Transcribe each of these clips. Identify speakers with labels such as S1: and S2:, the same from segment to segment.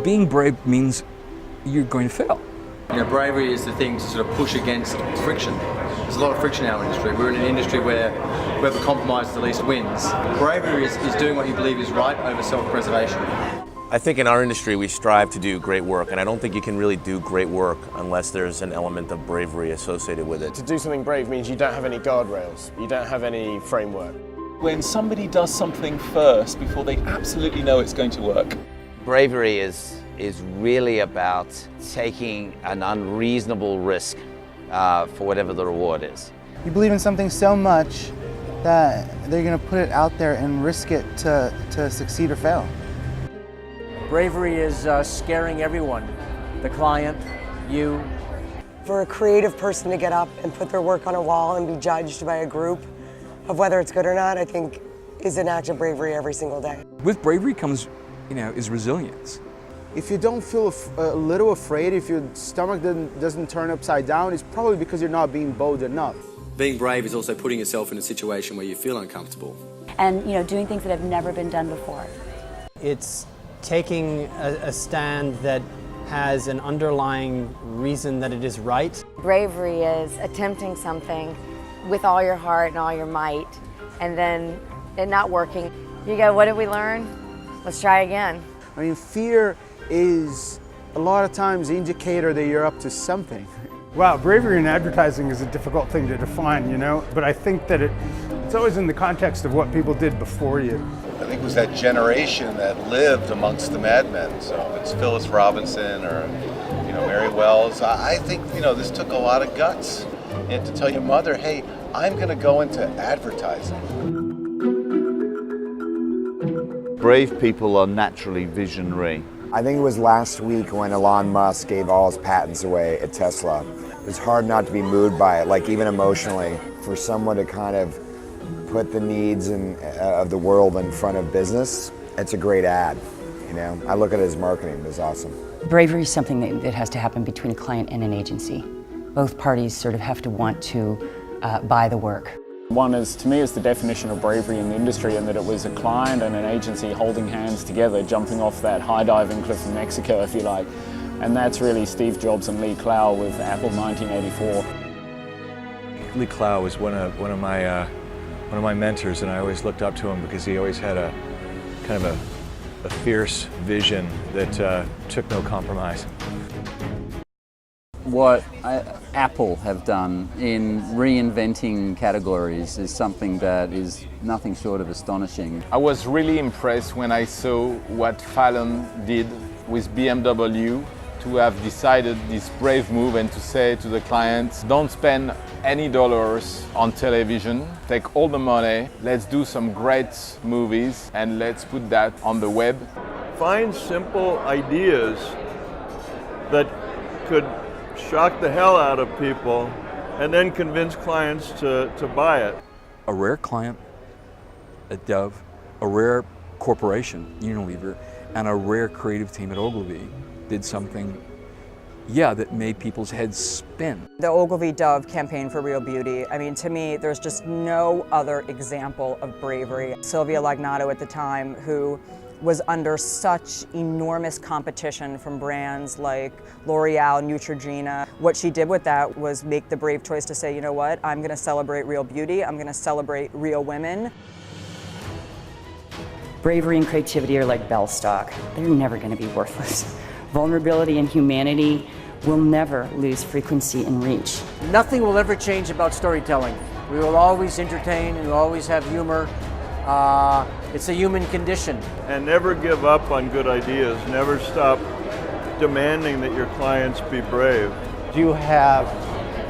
S1: being brave means you're going to fail.
S2: You know, bravery is the thing to sort of push against friction. There's a lot of friction in our industry. We're in an industry where whoever compromises the least wins. Bravery is doing what you believe is right over self-preservation.
S3: I think in our industry we strive to do great work, and I don't think you can really do great work unless there's an element of bravery associated with it.
S4: To do something brave means you don't have any guardrails, you don't have any framework.
S5: When somebody does something first before they absolutely know it's going to work.
S6: Bravery is really about taking an unreasonable risk for whatever the reward is.
S7: You believe in something so much that they're going to put it out there and risk it to succeed or fail.
S8: Bravery is scaring everyone, the client, you.
S9: For a creative person to get up and put their work on a wall and be judged by a group of whether it's good or not, I think is an act of bravery every single day.
S1: With bravery comes, is resilience.
S10: If you don't feel a little afraid, if your stomach doesn't turn upside down, it's probably because you're not being bold enough.
S2: Being brave is also putting yourself in a situation where you feel uncomfortable.
S11: And doing things that have never been done before.
S12: It's taking a stand that has an underlying reason that it is right.
S11: Bravery is attempting something with all your heart and all your might, and then it not working. You go, what did we learn? Let's try again.
S10: I mean, fear is a lot of times the indicator that you're up to something.
S13: Wow, bravery in advertising is a difficult thing to define, but I think that it's always in the context of what people did before you.
S14: I think it was that generation that lived amongst the madmen. So it's Phyllis Robinson or Mary Wells. I think this took a lot of guts. And to tell your mother, hey, I'm going to go into advertising.
S15: Brave people are naturally visionary.
S16: I think it was last week when Elon Musk gave all his patents away at Tesla. It's hard not to be moved by it, like even emotionally, for someone to kind of put the needs of the world in front of business. It's a great ad, I look at it as marketing. It's awesome.
S17: Bravery is something that has to happen between a client and an agency. Both parties sort of have to want to buy the work.
S4: One is, to me, is the definition of bravery in the industry, in that it was a client and an agency holding hands together, jumping off that high diving cliff in Mexico, if you like. And that's really Steve Jobs and Lee Clow with Apple 1984.
S18: Lee Clow was one of my mentors, and I always looked up to him because he always had a kind of a fierce vision that took no compromise.
S19: What Apple have done in reinventing categories is something that is nothing short of astonishing.
S20: I was really impressed when I saw what Fallon did with BMW to have decided this brave move and to say to the clients, don't spend any dollars on television, take all the money, let's do some great movies and let's put that on the web.
S2: Find simple ideas that could shock the hell out of people and then convince clients to buy it.
S1: A rare client at Dove, a rare corporation, Unilever, and a rare creative team at Ogilvy did something, that made people's heads spin.
S5: The Ogilvy-Dove campaign for Real Beauty, I mean, to me, there's just no other example of bravery. Sylvia Lagnato at the time, who was under such enormous competition from brands like L'Oreal, Neutrogena. What she did with that was make the brave choice to say, you know what, I'm gonna celebrate real beauty, I'm gonna celebrate real women.
S17: Bravery and creativity are like bell stock. They're never going to be worthless. Vulnerability and humanity will never lose frequency and reach.
S8: Nothing will ever change about storytelling. We will always entertain and we'll always have humor. It's a human condition.
S2: And never give up on good ideas. Never stop demanding that your clients be brave.
S12: You have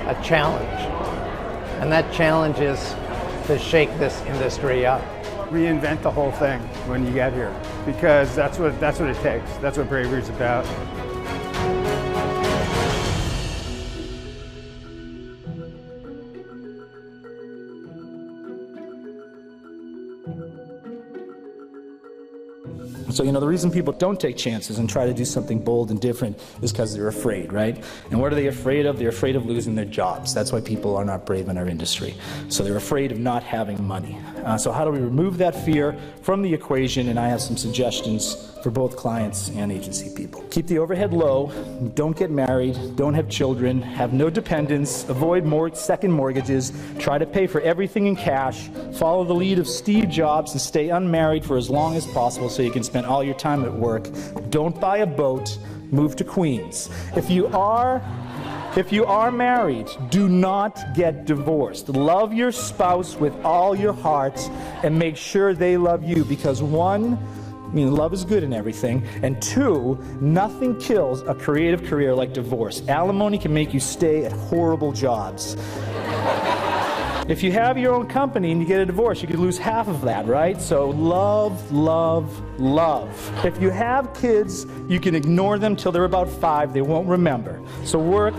S12: a challenge, and that challenge is to shake this industry up.
S13: Reinvent the whole thing when you get here, because that's what it takes. That's what bravery is about.
S21: So, the reason people don't take chances and try to do something bold and different is because they're afraid, right? And what are they afraid of? They're afraid of losing their jobs. That's why people are not brave in our industry. So they're afraid of not having money. So how do we remove that fear from the equation? And I have some suggestions for both clients and agency people. Keep the overhead low, don't get married, don't have children, have no dependents, avoid second mortgages, try to pay for everything in cash, follow the lead of Steve Jobs and stay unmarried for as long as possible so you can spend all your time at work. Don't buy a boat, move to Queens. If you are married, do not get divorced. Love your spouse with all your heart and make sure they love you, because one, love is good and everything, and two, nothing kills a creative career like divorce. Alimony can make you stay at horrible jobs. If you have your own company and you get a divorce, you could lose half of that, right? So love, love, love. If you have kids, you can ignore them till they're about 5. They won't remember. So work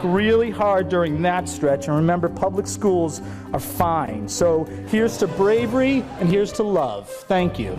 S21: really hard during that stretch, and remember, public schools are fine. So here's to bravery and here's to love. Thank you.